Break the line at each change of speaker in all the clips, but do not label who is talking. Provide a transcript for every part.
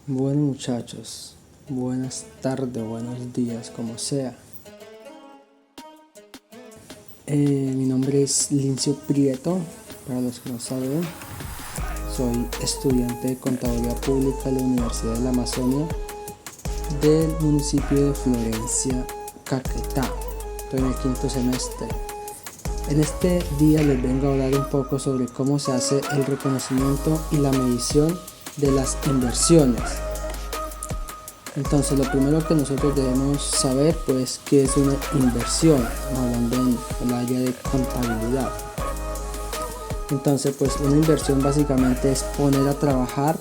Bueno muchachos, buenas tardes, buenos días, como sea. Mi nombre es Lincio Prieto, para los que no saben. Soy estudiante de Contaduría Pública de la Universidad de la Amazonia del municipio de Florencia, Caquetá. Estoy en el quinto semestre. En este día les vengo a hablar un poco sobre cómo se hace el reconocimiento y la medición de las inversiones. Entonces, lo primero que nosotros debemos saber, pues, qué es una inversión, hablando en el área de contabilidad. Entonces, pues, una inversión básicamente es poner a trabajar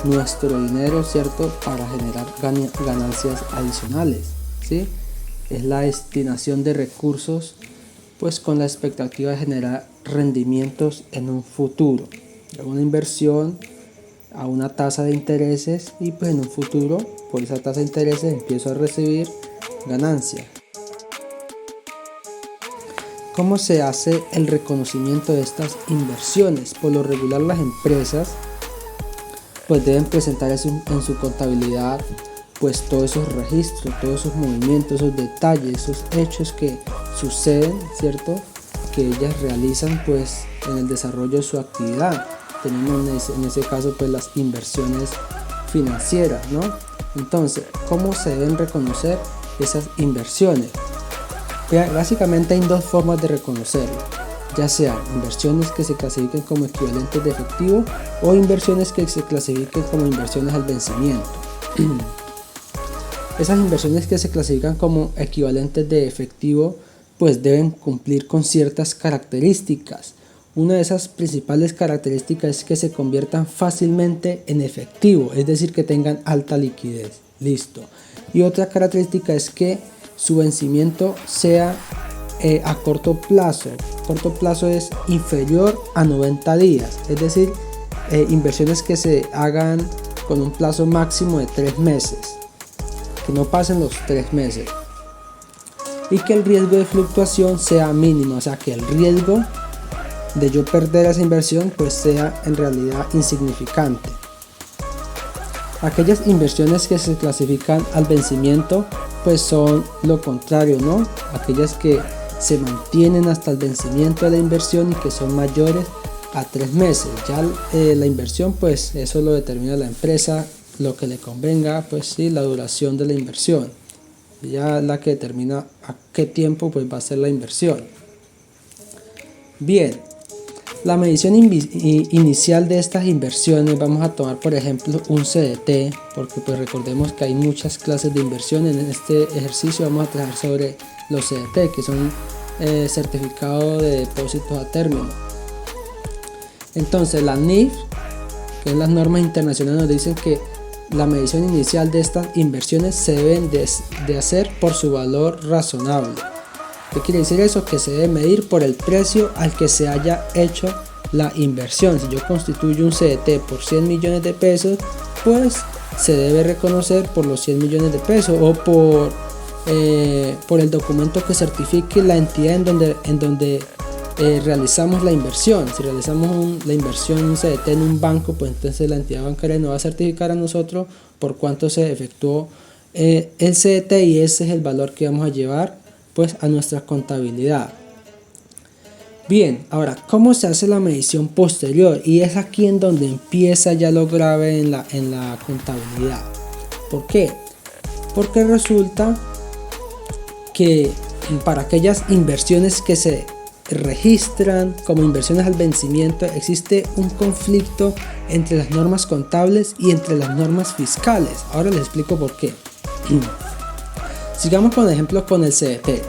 nuestro dinero, ¿cierto?, para generar ganancias adicionales, ¿sí? Es la destinación de recursos, pues, con la expectativa de generar rendimientos en un futuro. Una inversión a una tasa de intereses y pues en un futuro por esa tasa de intereses empiezo a recibir ganancias. ¿Cómo se hace el reconocimiento de estas inversiones? Por lo regular las empresas pues deben presentar en su contabilidad pues todos esos registros, todos esos movimientos, esos detalles, esos hechos que suceden, ¿cierto?, que ellas realizan pues en el desarrollo de su actividad. Tenemos en ese caso pues las inversiones financieras, ¿no? Entonces, ¿cómo se deben reconocer esas inversiones? Básicamente hay dos formas de reconocerlo, ya sean inversiones que se clasifiquen como equivalentes de efectivo o inversiones que se clasifiquen como inversiones al vencimiento. Esas inversiones que se clasifican como equivalentes de efectivo pues deben cumplir con ciertas características. Una de esas principales características es que se conviertan fácilmente en efectivo, es decir, que tengan alta liquidez. Listo. Y otra característica es que su vencimiento sea a corto plazo. Corto plazo es inferior a 90 días, es decir, inversiones que se hagan con un plazo máximo de 3 meses, que no pasen los 3 meses. Y que el riesgo de fluctuación sea mínimo, o sea, que el riesgo de yo perder esa inversión pues sea en realidad insignificante. Aquellas inversiones que se clasifican al vencimiento pues son lo contrario, ¿no? Aquellas que se mantienen hasta el vencimiento de la inversión y que son mayores a 3 meses. Ya la inversión pues eso lo determina la empresa, lo que le convenga, pues sí, la duración de la inversión. Ya la que determina a qué tiempo pues va a ser la inversión. Bien. La medición inicial de estas inversiones, vamos a tomar por ejemplo un CDT, porque pues recordemos que hay muchas clases de inversión. En este ejercicio vamos a trabajar sobre los CDT, que son certificados de depósitos a término. Entonces la NIF, que es las normas internacionales, nos dicen que la medición inicial de estas inversiones se deben de hacer por su valor razonable. ¿Qué quiere decir eso? Que se debe medir por el precio al que se haya hecho la inversión. Si yo constituyo un CDT por 100 millones de pesos, pues se debe reconocer por los 100 millones de pesos o por el documento que certifique la entidad en donde realizamos la inversión. Si realizamos la inversión, un CDT en un banco, pues entonces la entidad bancaria nos va a certificar a nosotros por cuánto se efectuó el CDT y ese es el valor que vamos a llevar pues a nuestra contabilidad. Bien, ahora, ¿cómo se hace la medición posterior? Y es aquí en donde empieza ya lo grave en la contabilidad. ¿Por qué? Porque resulta que para aquellas inversiones que se registran como inversiones al vencimiento existe un conflicto entre las normas contables y entre las normas fiscales. Ahora les explico por qué. Sigamos con ejemplo con el CDT.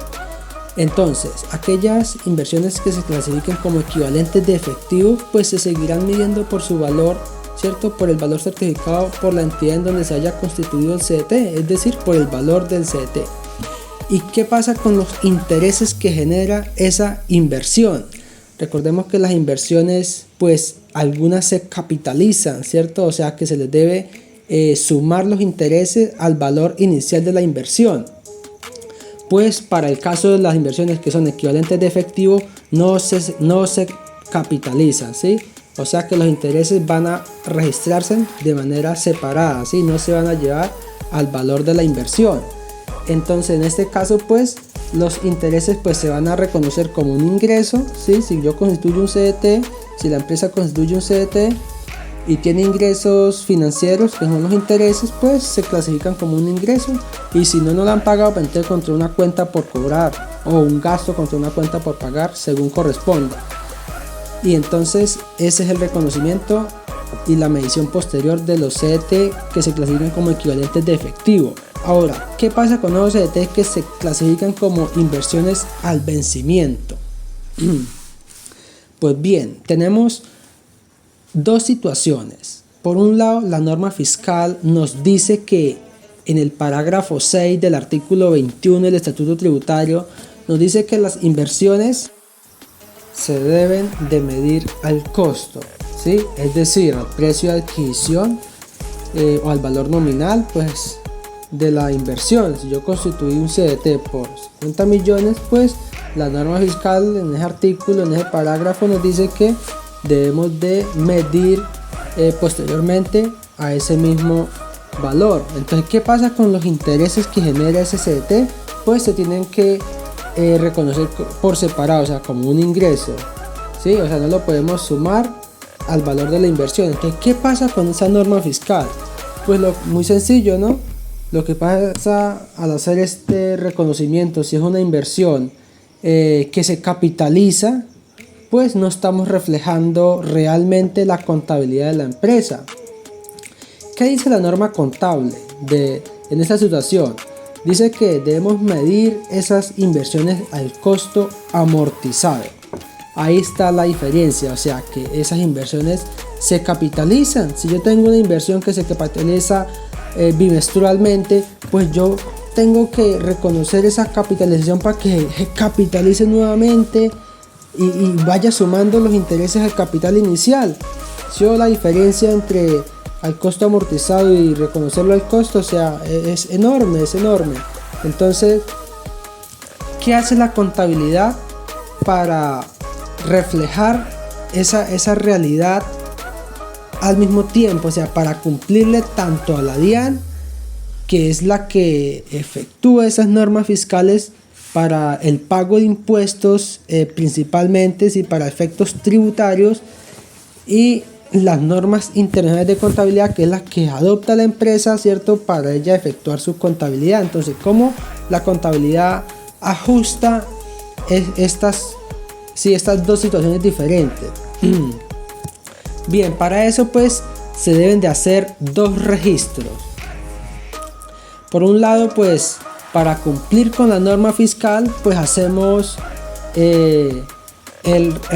Entonces, aquellas inversiones que se clasifiquen como equivalentes de efectivo, pues se seguirán midiendo por su valor, ¿cierto? Por el valor certificado por la entidad en donde se haya constituido el CDT, es decir, por el valor del CDT. ¿Y qué pasa con los intereses que genera esa inversión? Recordemos que las inversiones, pues algunas se capitalizan, ¿cierto? O sea que se les debe sumar los intereses al valor inicial de la inversión. Pues para el caso de las inversiones que son equivalentes de efectivo no se capitalizan, ¿sí? O sea que los intereses van a registrarse de manera separada, ¿sí? No se van a llevar al valor de la inversión. Entonces en este caso pues los intereses pues se van a reconocer como un ingreso, ¿sí? Si yo constituyo un CDT, si la empresa constituye un CDT y tiene ingresos financieros, que son los intereses, pues se clasifican como un ingreso, y si no lo han pagado, pues entonces contra una cuenta por cobrar o un gasto contra una cuenta por pagar según corresponda. Y entonces ese es el reconocimiento y la medición posterior de los CDT que se clasifican como equivalentes de efectivo. Ahora, ¿qué pasa con los CDT que se clasifican como inversiones al vencimiento? Pues bien, tenemos dos situaciones. Por un lado, la norma fiscal nos dice que en el parágrafo 6 del artículo 21 del Estatuto Tributario nos dice que las inversiones se deben de medir al costo, ¿sí? Es decir, al precio de adquisición o al valor nominal pues de la inversión. Si yo constituí un CDT por 50 millones, pues la norma fiscal en ese artículo, en ese parágrafo nos dice que debemos de medir posteriormente a ese mismo valor. Entonces, ¿qué pasa con los intereses que genera ese CDT? Pues se tienen que reconocer por separado, o sea, como un ingreso, ¿sí? O sea, no lo podemos sumar al valor de la inversión. Entonces, ¿qué pasa con esa norma fiscal? Pues muy sencillo, ¿no? Lo que pasa al hacer este reconocimiento, si es una inversión que se capitaliza, pues no estamos reflejando realmente la contabilidad de la empresa. ¿Qué dice la norma contable en esta situación? Dice que debemos medir esas inversiones al costo amortizado. Ahí está la diferencia, o sea que esas inversiones se capitalizan. Si yo tengo una inversión que se capitaliza bimestralmente, pues yo tengo que reconocer esa capitalización para que capitalice nuevamente y vaya sumando los intereses al capital inicial. Si la diferencia entre al costo amortizado y reconocerlo al costo, o sea, es enorme, es enorme. Entonces, ¿qué hace la contabilidad para reflejar esa realidad al mismo tiempo? O sea, para cumplirle tanto a la DIAN, que es la que efectúa esas normas fiscales para el pago de impuestos principalmente, y para efectos tributarios, y las normas internacionales de contabilidad, que es la que adopta la empresa, ¿cierto?, para ella efectuar su contabilidad. Entonces, ¿cómo la contabilidad ajusta estas dos situaciones diferentes? Bien, para eso pues se deben de hacer dos registros. Por un lado, pues para cumplir con la norma fiscal, pues hacemos el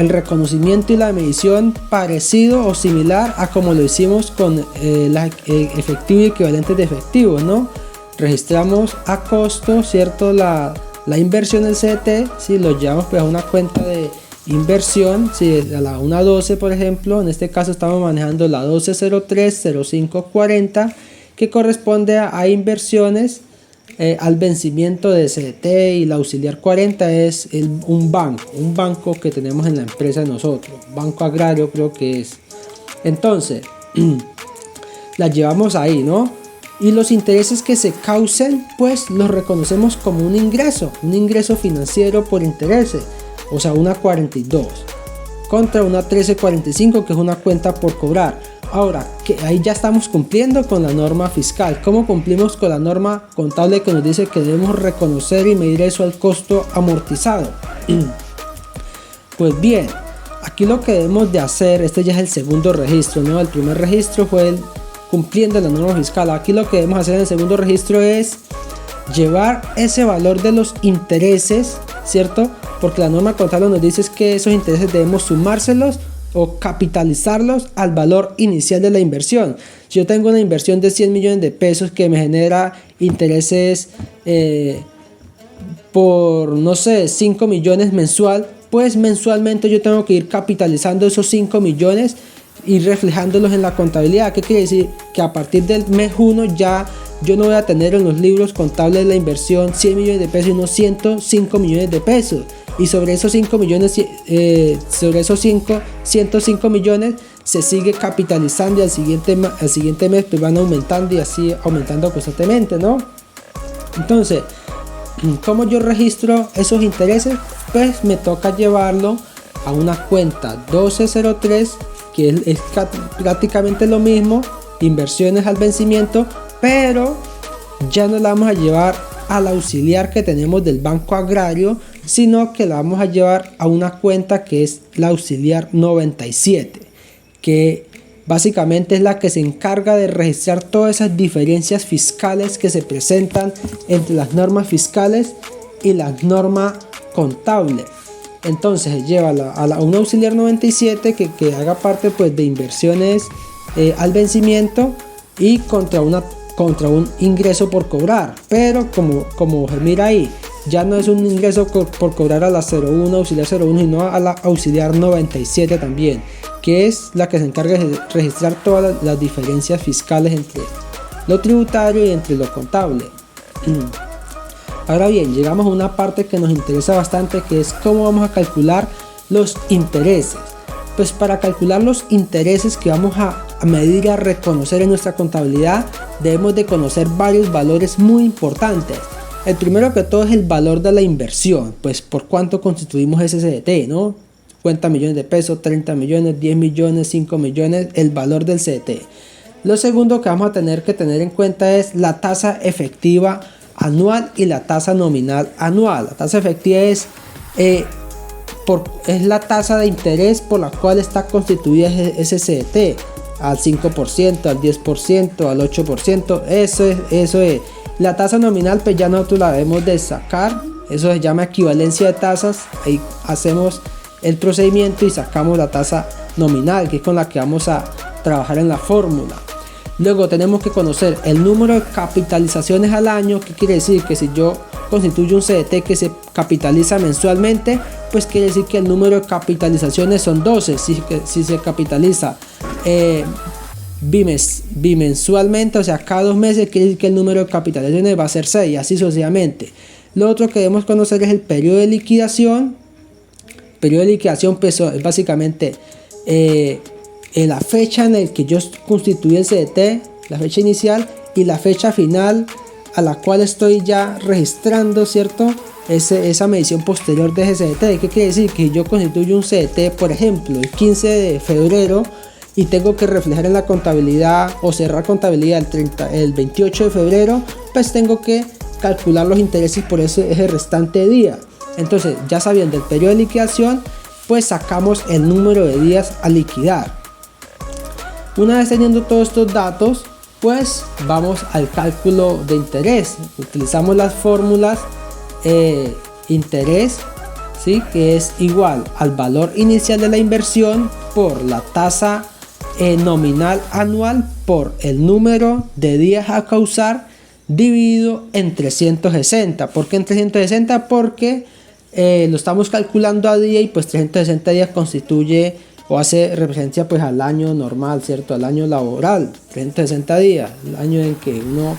reconocimiento y la medición parecido o similar a como lo hicimos con efectivo y equivalentes de efectivo, ¿no? Registramos a costo, ¿cierto?, la inversión del CDT, si lo llevamos pues a una cuenta de inversión, si a la 1.12 por ejemplo, en este caso estamos manejando la 12030540, que corresponde a inversiones al vencimiento de CDT, y la auxiliar 40 es un banco que tenemos en la empresa de nosotros, banco agrario creo que es. Entonces la llevamos ahí, ¿no? Y los intereses que se causen pues los reconocemos como un ingreso financiero por intereses, o sea, una 42 contra una 1345, que es una cuenta por cobrar. Ahora, que ahí ya estamos cumpliendo con la norma fiscal. ¿Cómo cumplimos con la norma contable que nos dice que debemos reconocer y medir eso al costo amortizado? Pues bien, aquí lo que debemos de hacer, este ya es el segundo registro, ¿no? El primer registro fue el cumpliendo la norma fiscal. Aquí lo que debemos hacer en el segundo registro es llevar ese valor de los intereses, ¿cierto? Porque la norma contable nos dice que esos intereses debemos sumárselos o capitalizarlos al valor inicial de la inversión. Si yo tengo una inversión de 100 millones de pesos que me genera intereses por, no sé, 5 millones mensual, pues mensualmente yo tengo que ir capitalizando esos 5 millones y reflejándolos en la contabilidad. ¿Qué quiere decir? Que a partir del mes 1 ya yo no voy a tener en los libros contables de la inversión 100 millones de pesos, sino 105 millones de pesos. y sobre esos 5 millones, sobre esos 105 millones se sigue capitalizando y al siguiente mes pues van aumentando y así aumentando constantemente, ¿no? Entonces, ¿cómo yo registro esos intereses? Pues me toca llevarlo a una cuenta 1203, que es prácticamente lo mismo, inversiones al vencimiento, pero ya no la vamos a llevar al auxiliar que tenemos del Banco Agrario, sino que la vamos a llevar a una cuenta que es la auxiliar 97, que básicamente es la que se encarga de registrar todas esas diferencias fiscales que se presentan entre las normas fiscales y las normas contables. Entonces lleva a un auxiliar 97 que haga parte pues de inversiones al vencimiento y contra un ingreso por cobrar, pero como se mira ahí, ya no es un ingreso por cobrar a la 01, auxiliar 01, sino a la auxiliar 97 también, que es la que se encarga de registrar todas las diferencias fiscales entre lo tributario y entre lo contable. Ahora bien, llegamos a una parte que nos interesa bastante, que es cómo vamos a calcular los intereses. Pues para calcular los intereses que vamos a medir y a reconocer en nuestra contabilidad, debemos de conocer varios valores muy importantes. El primero que todo es el valor de la inversión, pues por cuánto constituimos ese CDT, ¿no? 50 millones de pesos, 30 millones, 10 millones, 5 millones, el valor del CDT. Lo segundo que vamos a tener que tener en cuenta es la tasa efectiva anual y la tasa nominal anual. La tasa efectiva es la tasa de interés por la cual está constituida ese CDT, al 5%, al 10%, al 8%, eso es. La tasa nominal pues ya nosotros la debemos de sacar, eso se llama equivalencia de tasas, ahí hacemos el procedimiento y sacamos la tasa nominal, que es con la que vamos a trabajar en la fórmula. Luego tenemos que conocer el número de capitalizaciones al año, que quiere decir que si yo constituyo un CDT que se capitaliza mensualmente, pues quiere decir que el número de capitalizaciones son 12. Si se capitaliza bimensualmente, o sea, cada 2 meses, quiere decir que el número de capitalizaciones va a ser 6, y así sucesivamente. Lo otro que debemos conocer es el periodo de liquidación. El periodo de liquidación pues, es básicamente la fecha en la que yo constituí el CDT, la fecha inicial y la fecha final a la cual estoy ya registrando, ¿cierto? Esa medición posterior de ese CDT. ¿Qué quiere decir? Que yo constituyo un CDT, por ejemplo, el 15 de febrero y tengo que reflejar en la contabilidad o cerrar contabilidad el 28 de febrero, pues tengo que calcular los intereses por ese restante día. Entonces, ya sabiendo el periodo de liquidación, pues sacamos el número de días a liquidar. Una vez teniendo todos estos datos, pues vamos al cálculo de interés. Utilizamos las fórmulas interés, ¿sí? Que es igual al valor inicial de la inversión por la tasa nominal anual por el número de días a causar dividido en 360. ¿Por qué en 360? Porque lo estamos calculando a día y pues 360 días constituye o hace referencia pues al año normal, ¿cierto? Al año laboral, 360 días, el año en que uno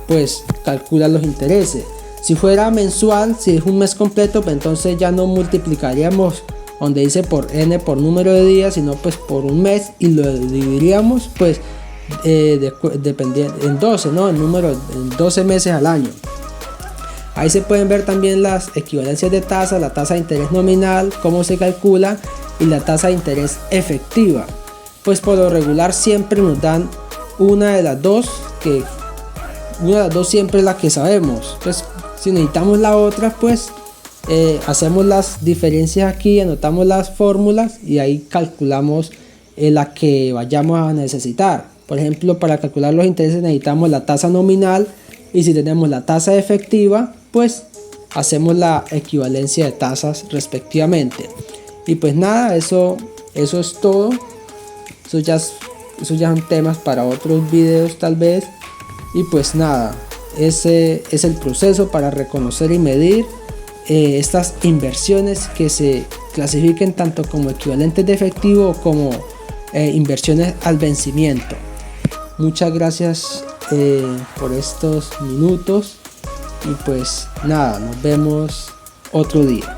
pues calcula los intereses. Si fuera mensual, si es un mes completo, pues entonces ya no multiplicaríamos donde dice por n por número de días, sino pues por un mes y lo dividiríamos pues dependiendo en 12, ¿no? El número en 12 meses al año. Ahí se pueden ver también las equivalencias de tasa, la tasa de interés nominal, cómo se calcula, y la tasa de interés efectiva. Pues por lo regular siempre nos dan una de las dos siempre es la que sabemos. Pues si necesitamos la otra, pues hacemos las diferencias aquí, anotamos las fórmulas y ahí calculamos la que vayamos a necesitar. Por ejemplo, para calcular los intereses necesitamos la tasa nominal, y si tenemos la tasa efectiva, pues hacemos la equivalencia de tasas respectivamente. Y pues nada, eso es todo. Eso ya son temas para otros videos tal vez. Y pues nada, ese es el proceso para reconocer y medir estas inversiones que se clasifiquen tanto como equivalentes de efectivo como inversiones al vencimiento. Muchas gracias por estos minutos y pues nada, nos vemos otro día.